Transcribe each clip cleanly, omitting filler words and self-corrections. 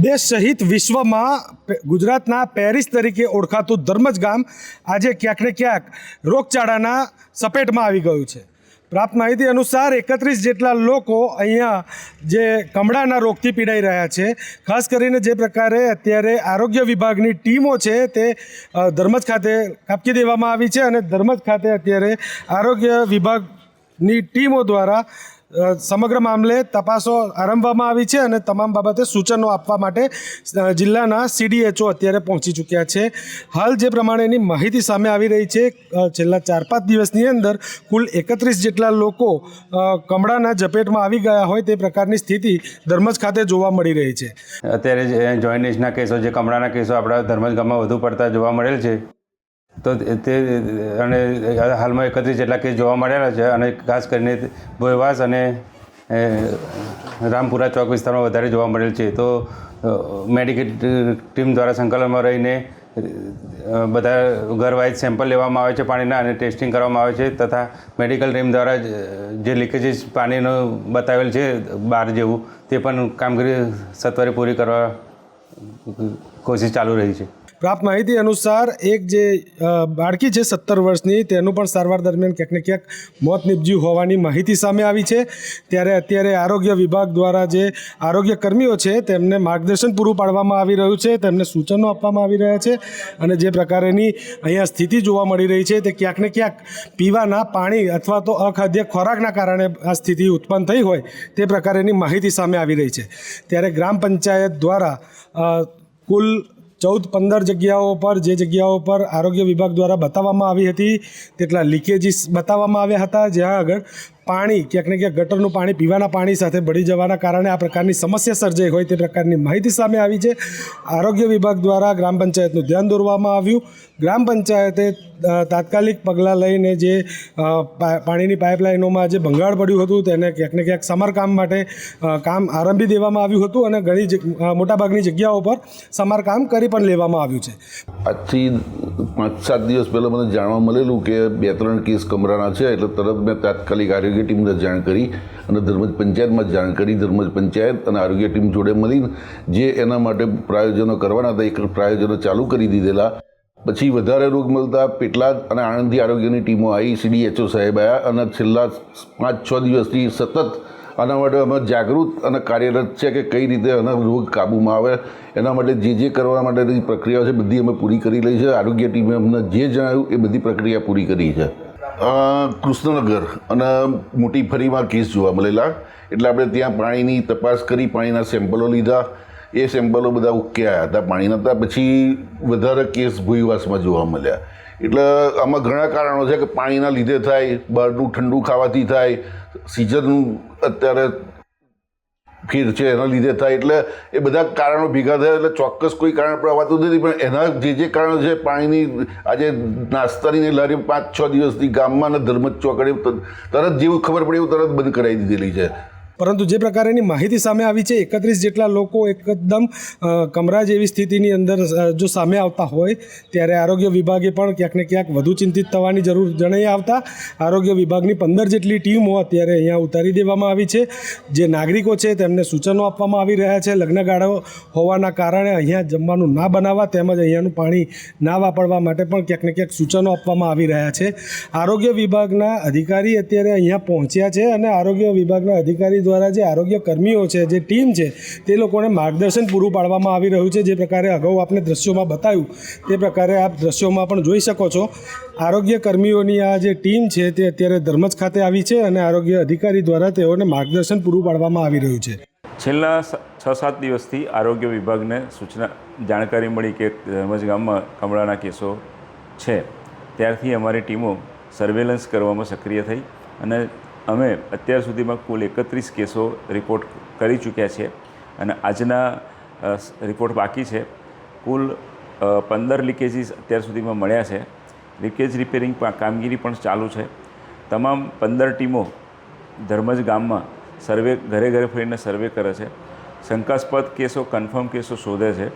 દેશ સહિત વિશ્વમાં ગુજરાતના પેરિસ તરીકે ઓળખાતું ધર્મજ ગામ આજે ક્યાંક ને ક્યાંક રોગચાળાના સપેટમાં આવી ગયું છે। પ્રાપ્ત માહિતી અનુસાર 31 જેટલા લોકો અહીંયા જે કમળાના રોગથી પીડાઈ રહ્યા છે। ખાસ કરીને જે પ્રકારે અત્યારે આરોગ્ય વિભાગની ટીમો છે તે ધર્મજ ખાતે કાપકી દેવામાં આવી છે અને ધર્મજ ખાતે અત્યારે આરોગ્ય વિભાગની ટીમો દ્વારા સમગ્ર મામલે તપાસો આરંભવામાં આવી છે અને તમામ બાબતે સૂચનો આપવા માટે જિલ્લાના CDHO અત્યારે પહોંચી ચૂક્યા છે। હાલ જે પ્રમાણેની માહિતી સામે આવી રહી છે, છેલ્લા 4-5 દિવસની અંદર કુલ 31 જેટલા લોકો કમળાના ઝપેટમાં આવી ગયા હોય તે પ્રકારની સ્થિતિ ધર્મજ ખાતે જોવા મળી રહી છે। અત્યારે જોઇન્ડિસના કેસો, જે કમળાના કેસો આપણા ધર્મજ ગામમાં વધુ પડતા જોવા મળેલ છે, તો તે અને હાલમાં 31 જેટલા કેસ જોવા મળેલા છે અને ખાસ કરીને ભોયવાસ અને રામપુરા ચોક વિસ્તારમાં વધારે જોવા મળેલ છે। તો મેડિકલ ટીમ દ્વારા સંકલનમાં રહીને બધા ઘરવાઇઝ સેમ્પલ લેવામાં આવે છે પાણીના અને ટેસ્ટિંગ કરવામાં આવે છે તથા મેડિકલ ટીમ દ્વારા જે લીકેજીસ પાણીનું બતાવેલ છે બહાર જેવું તે પણ કામગીરી સત્વરે પૂરી કરવા કોશિશ ચાલુ રહી છે। પ્રાપ્ત માહિતી અનુસાર એક જે બાળકી છે 17 વર્ષની, તેનું પણ સારવાર દરમિયાન ક્યાંક ને ક્યાંક મોત નીપજ્યું હોવાની માહિતી સામે આવી છે। ત્યારે અત્યારે આરોગ્ય વિભાગ દ્વારા જે આરોગ્ય કર્મીઓ છે તેમને માર્ગદર્શન પૂરું પાડવામાં આવી રહ્યું છે, તેમને સૂચનો આપવામાં આવી રહ્યા છે અને જે પ્રકારેની અહીંયા સ્થિતિ જોવા મળી રહી છે તે ક્યાંક ને ક્યાંક પીવાના પાણી અથવા તો અખાદ્ય ખોરાકના કારણે આ સ્થિતિ ઉત્પન્ન થઈ હોય તે પ્રકારેની માહિતી સામે આવી રહી છે। ત્યારે ગ્રામ પંચાયત દ્વારા કુલ 14-15 જગ્યાઓ પર, જે જગ્યાઓ પર આરોગ્ય વિભાગ દ્વારા બતાવવામાં આવી હતી તેટલા લીકેજીસ બતાવવામાં આવ્યા હતા, જ્યાં આગળ પાણી ક્યાંક ને ક્યાંક ગટરનું પાણી પીવાના પાણી સાથે ભળી જવાના કારણે આ પ્રકારની સમસ્યા સર્જાઈ હોય તે પ્રકારની માહિતી સામે આવી છે। આરોગ્ય વિભાગ દ્વારા ગ્રામ પંચાયતનું ધ્યાન દોરવામાં આવ્યું। ગ્રામ પંચાયતે તાત્કાલિક પગલાં લઈને જે પાણીની પાઇપલાઇનોમાં જે ભંગાણ પડ્યું હતું તેને ક્યાંક ને ક્યાંક સમારકામ માટે કામ આરંભી દેવામાં આવ્યું હતું અને ઘણી મોટાભાગની જગ્યાઓ પર સમારકામ કરી પણ લેવામાં આવ્યું છે। આજથી 5-7 દિવસ પહેલાં મને જાણવા મળેલું કે 2-3 કેસ કમળાના છે, એટલે તરત મેં તાત્કાલિક આરોગ્ય ટીમને જાણ કરી અને ધર્મજ પંચાયતમાં જાણ કરી। ધર્મજ પંચાયત અને આરોગ્ય ટીમ જોડે મળીને જે એના માટે પ્રાયોજનો કરવાના હતા એ પ્રાયોજનો ચાલુ કરી દીધેલા। પછી વધારે રોગ મળતા પેટલાદ અને આણંદથી આરોગ્યની ટીમો આવી, CDHO સાહેબ આવ્યા અને છેલ્લા 5-6 દિવસથી સતત આના માટે અમે જાગૃત અને કાર્યરત છે કે કઈ રીતે આના રોગ કાબૂમાં આવે એના માટે જે કરવા માટેની પ્રક્રિયા છે બધી અમે પૂરી કરી લઈ છે। આરોગ્ય ટીમે અમને જે જણાવ્યું એ બધી પ્રક્રિયા પૂરી કરી છે। કૃષ્ણનગર અને મોટી ફરીમાં કેસ જોવા મળેલા, એટલે આપણે ત્યાં પાણીની તપાસ કરી, પાણીના સેમ્પલો લીધા, એ સેમ્પલો બધા ઓકે આવ્યા હતા પાણીના। પછી વધારે કેસ ભોયવાસમાં જોવા મળ્યા। એટલે આમાં ઘણા કારણો છે કે પાણીના લીધે થાય, બહારનું ઠંડુ ખાવાથી થાય, સિઝનનું અત્યારે ફેર છે એના લીધે થાય, એટલે એ બધા કારણો ભેગા થયા। એટલે ચોક્કસ કોઈ કારણ પર આવતું નથી, પણ એના જે કારણો છે પાણીની આજે નાસ્તાની લારી 5-6 દિવસથી ગામમાં અને ધર્મજ ચોકડે તરત જેવું ખબર પડે એવું તરત બંધ કરાવી દીધેલી છે। પરંતુ જે પ્રકારની માહિતી સામે આવી છે, 31 જેટલા લોકો એકદમ કમરા જેવી સ્થિતિની અંદર જો સામે આવતા હોય ત્યારે આરોગ્ય વિભાગે પણ ક્યાંક ને ક્યાંક વધુ ચિંતિત થવાની જરૂર જણાઈ આવતા આરોગ્ય વિભાગની 15 જેટલી ટીમો અત્યારે અહીંયા ઉતારી દેવામાં આવી છે। જે નાગરિકો છે તેમને સૂચનો આપવામાં આવી રહ્યા છે, લગ્નગાળો હોવાના કારણે અહીંયા જમવાનું ના બનાવવા તેમજ અહીંયાનું પાણી ના વાપરવા માટે પણ ક્યાંક ને ક્યાંક સૂચનો આપવામાં આવી રહ્યા છે। આરોગ્ય વિભાગના અધિકારી અત્યારે અહીંયા પહોંચ્યા છે અને આરોગ્ય વિભાગના અધિકારી દ્વારા જે આરોગ્ય કર્મીઓ છે, જે ટીમ છે, તે લોકોને માર્ગદર્શન પૂરું પાડવામાં આવી રહ્યું છે। જે પ્રકારે અગાઉ આપણે દ્રશ્યોમાં બતાવ્યું તે પ્રકારે આપ દ્રશ્યોમાં પણ જોઈ શકો છો। આરોગ્ય કર્મીઓની આ જે ટીમ છે તે અત્યારે ધર્મજ ખાતે આવી છે અને આરોગ્ય અધિકારી દ્વારા તેઓને માર્ગદર્શન પૂરું પાડવામાં આવી રહ્યું છે। છેલ્લા 6-7 દિવસથી આરોગ્ય વિભાગને જાણકારી મળી કે ધર્મજ ગામમાં કમળાના કેસો છે, ત્યારથી અમારી ટીમો સર્વેલન્સ કરવામાં સક્રિય થઈ અને અમે અત્યાર સુધીમાં કુલ 31 કેસો રિપોર્ટ કરી ચૂક્યા છે અને આજના રિપોર્ટ બાકી છે। કુલ 15 લીકેજીસ અત્યાર સુધીમાં મળ્યા છે। લીકેજ રિપેરિંગ કામગીરી પણ ચાલુ છે। તમામ 15 ટીમો ધર્મજ ગામમાં સર્વે ઘરે ફરીને સર્વે કરે છે, શંકાસ્પદ કેસો, કન્ફર્મ કેસો શોધે છે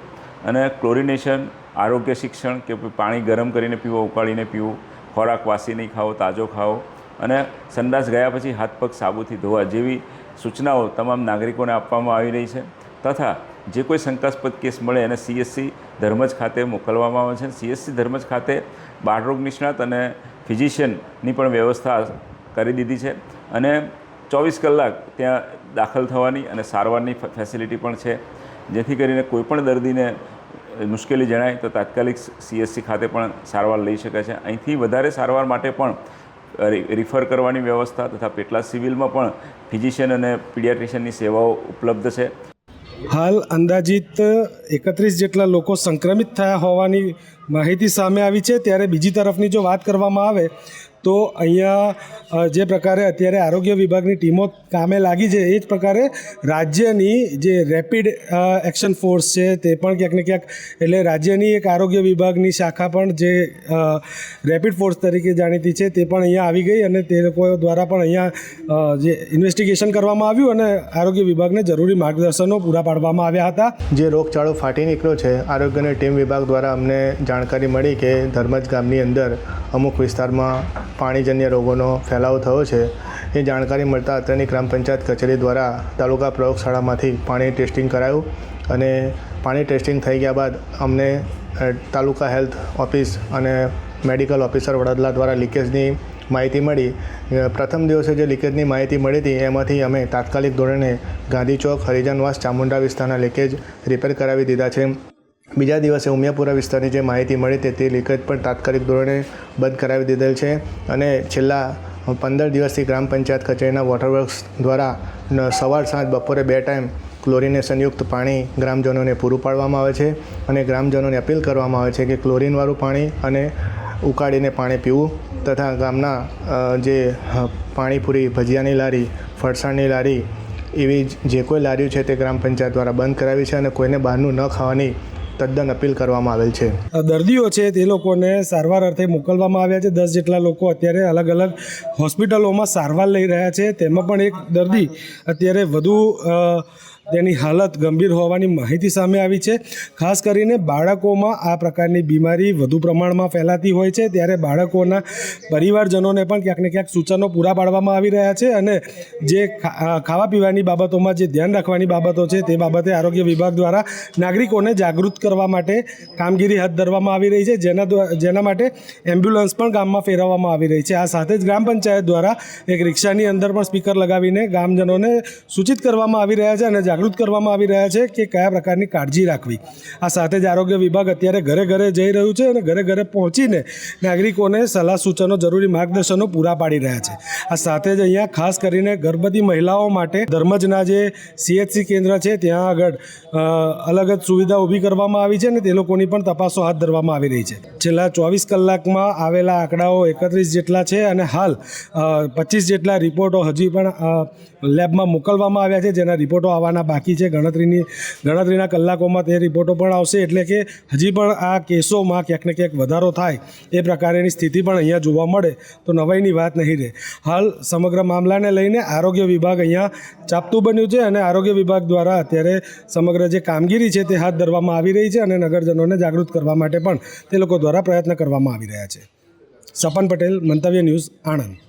અને ક્લોરિનેશન, આરોગ્ય શિક્ષણ કે પાણી ગરમ કરીને પીવો, ઉકાળીને પીવું, ખોરાક વાસી નહીં ખાવો, તાજો ખાવો અને સંડાસ ગયા પછી હાથ પગ સાબુથી ધોવા જેવી સૂચનાઓ તમામ નાગરિકોને આપવામાં આવી રહી છે તથા જે કોઈ શંકાસ્પદ કેસ મળે એને CHC ધર્મજ ખાતે મોકલવામાં આવે છે. CHC ધર્મજ ખાતે બાળરોગ નિષ્ણાત અને ફિઝિશિયનની પણ વ્યવસ્થા કરી દીધી છે અને 24 કલાક ત્યાં દાખલ થવાની અને સારવારની ફેસિલિટી પણ છે, જેથી કરીને કોઈપણ દર્દીને મુશ્કેલી જણાય તો તાત્કાલિક CHC ખાતે પણ સારવાર લઈ શકે છે. અહીંથી વધારે સારવાર માટે પણ રિફર કરવાની વ્યવસ્થા તથા પેટલા સિવિલમાં પણ ફિઝિશિયન અને પીડિયાટ્રિશિયનની સેવાઓ ઉપલબ્ધ છે. હાલ અંદાજિત 31 જેટલા લોકો સંક્રમિત થયા હોવાની માહિતી સામે આવી છે. ત્યારે બીજી તરફની જો વાત કરવામાં આવે તો અહીંયા જે પ્રકારે અત્યારે આરોગ્ય વિભાગની ટીમો કામે લાગી છે એ જ પ્રકારે રાજ્યની જે રેપિડ એક્શન ફોર્સ છે તે પણ ક્યાંક ને ક્યાંક એટલે રાજ્યની એક આરોગ્ય વિભાગની શાખા પણ જે રેપિડ ફોર્સ તરીકે જાણીતી છે તે પણ અહીંયા આવી ગઈ અને તે લોકો દ્વારા પણ અહીંયા જે ઇન્વેસ્ટિગેશન કરવામાં આવ્યું અને આરોગ્ય વિભાગને જરૂરી માર્ગદર્શનો પૂરા પાડવામાં આવ્યા હતા. જે રોગચાળો ફાટી નીકળ્યો છે, આરોગ્યની ટીમ વિભાગ દ્વારા અમને જાણકારી મળી કે ધર્મજ ગામની અંદર અમુક વિસ્તારમાં પાણીજન્ય રોગોનો ફેલાવો થયો છે. એ જાણકારી મળતા અત્યારની ગ્રામ પંચાયત કચેરી દ્વારા તાલુકા પ્રયોગશાળામાંથી પાણી ટેસ્ટિંગ કરાયું અને પાણી ટેસ્ટિંગ થઈ ગયા બાદ અમને તાલુકા હેલ્થ ઓફિસ અને મેડિકલ ઓફિસર વડોદરા દ્વારા લીકેજની માહિતી મળી. પ્રથમ દિવસે જે લીકેજની માહિતી મળી હતી એમાંથી અમે તાત્કાલિક ધોરણે ગાંધી ચોક, હરિજનવાસ, ચામુંડા વિસ્તારના લીકેજ રિપેર કરાવી દીધા છે. બીજા દિવસે ઉમિયાપુરા વિસ્તારની જે માહિતી મળી હતી તે લીકેજ પણ તાત્કાલિક ધોરણે બંધ કરાવી દીધેલ છે અને છેલ્લા 15 દિવસથી ગ્રામ પંચાયત કચેરીના વોટરવર્ક્સ દ્વારા સવાર સાંજ બપોરે 2 ટાઈમ ક્લોરિનેશનયુક્ત પાણી ગ્રામજનોને પૂરું પાડવામાં આવે છે અને ગ્રામજનોને અપીલ કરવામાં આવે છે કે ક્લોરિનવાળું પાણી અને ઉકાળીને પાણી પીવું તથા ગામના જે પાણીપુરી, ભજીયાની લારી, ફરસાણની લારી એવી જે કોઈ લારીઓ છે તે ગ્રામ પંચાયત દ્વારા બંધ કરાવી છે અને કોઈને બહારનું ન ખાવાની તદ્દન અપીલ કરવામાં આવેલ છે. દર્દીઓ છે તે લોકોને સારવાર અર્થે મોકલવામાં આવ્યા છે. 10 જેટલા લોકો અત્યારે અલગ અલગ હોસ્પિટલોમાં સારવાર લઈ રહ્યા છે. તેમાં પણ એક દર્દી અત્યારે વધુ તેની હાલત ગંભીર હોવાની માહિતી સામે આવી છે. ખાસ કરીને બાળકોમાં આ પ્રકારની બીમારી વધુ પ્રમાણમાં ફેલાતી હોય છે, ત્યારે બાળકોના પરિવારજનોને પણ ક્યાંક ને ક્યાંક સૂચનો પૂરા પાડવામાં આવી રહ્યા છે અને જે ખાવા પીવાની બાબતોમાં જે ધ્યાન રાખવાની બાબતો છે તે બાબતે આરોગ્ય વિભાગ દ્વારા નાગરિકોને જાગૃત કરવા માટે કામગીરી હાથ ધરવામાં આવી રહી છે, જેના માટે એમ્બ્યુલન્સ પણ ગામમાં ફેરવવામાં આવી રહી છે. આ સાથે જ ગ્રામ પંચાયત દ્વારા એક રિક્ષાની અંદર પણ સ્પીકર લગાવીને ગામજનોને સૂચિત કરવામાં આવી રહ્યા છે અને જાગૃત કરવામાં આવી રહ્યા છે કે કયા પ્રકારની કાળજી રાખવી. આ સાથે જ આરોગ્ય વિભાગ અત્યારે ઘરે ઘરે જઈ રહ્યું છે અને ઘરે ઘરે પહોંચીને નાગરિકોને સલાહ સૂચનો, જરૂરી માર્ગદર્શનો પૂરા પાડી રહ્યા છે. આ સાથે જ અહીંયા ખાસ કરીને ગર્ભવતી મહિલાઓ માટે ધર્મજના જે CHC કેન્દ્ર છે ત્યાં આગળ અલગ જ સુવિધા ઊભી કરવામાં આવી છે અને તે લોકોની પણ તપાસો હાથ ધરવામાં આવી રહી છે. છેલ્લા 24 કલાકમાં આવેલા આંકડાઓ 31 જેટલા છે અને હાલ 25 જેટલા રિપોર્ટો હજી પણ લેબમાં મોકલવામાં આવ્યા છે, જેના રિપોર્ટો આવવાના બાકી છે. ગણતરીના કલાકોમાં તે રિપોર્ટો પણ આવશે, એટલે કે હજી પણ આ કેસોમાં ક્યાંક ને ક્યાંક વધારો થાય એ પ્રકારની સ્થિતિ પણ અહીંયા જોવા મળે તો નવાઈની વાત નહીં રહે. હાલ સમગ્ર મામલાને લઈને આરોગ્ય વિભાગ અહીંયા ચાપતું બન્યું છે અને આરોગ્ય વિભાગ દ્વારા અત્યારે સમગ્ર જે કામગીરી છે તે હાથ ધરવામાં આવી રહી છે અને નગરજનોને જાગૃત કરવા માટે પણ તે લોકો દ્વારા પ્રયત્ન કરવામાં આવી રહ્યા છે. સપન પટેલ, મંતવ્ય ન્યૂઝ, આણંદ.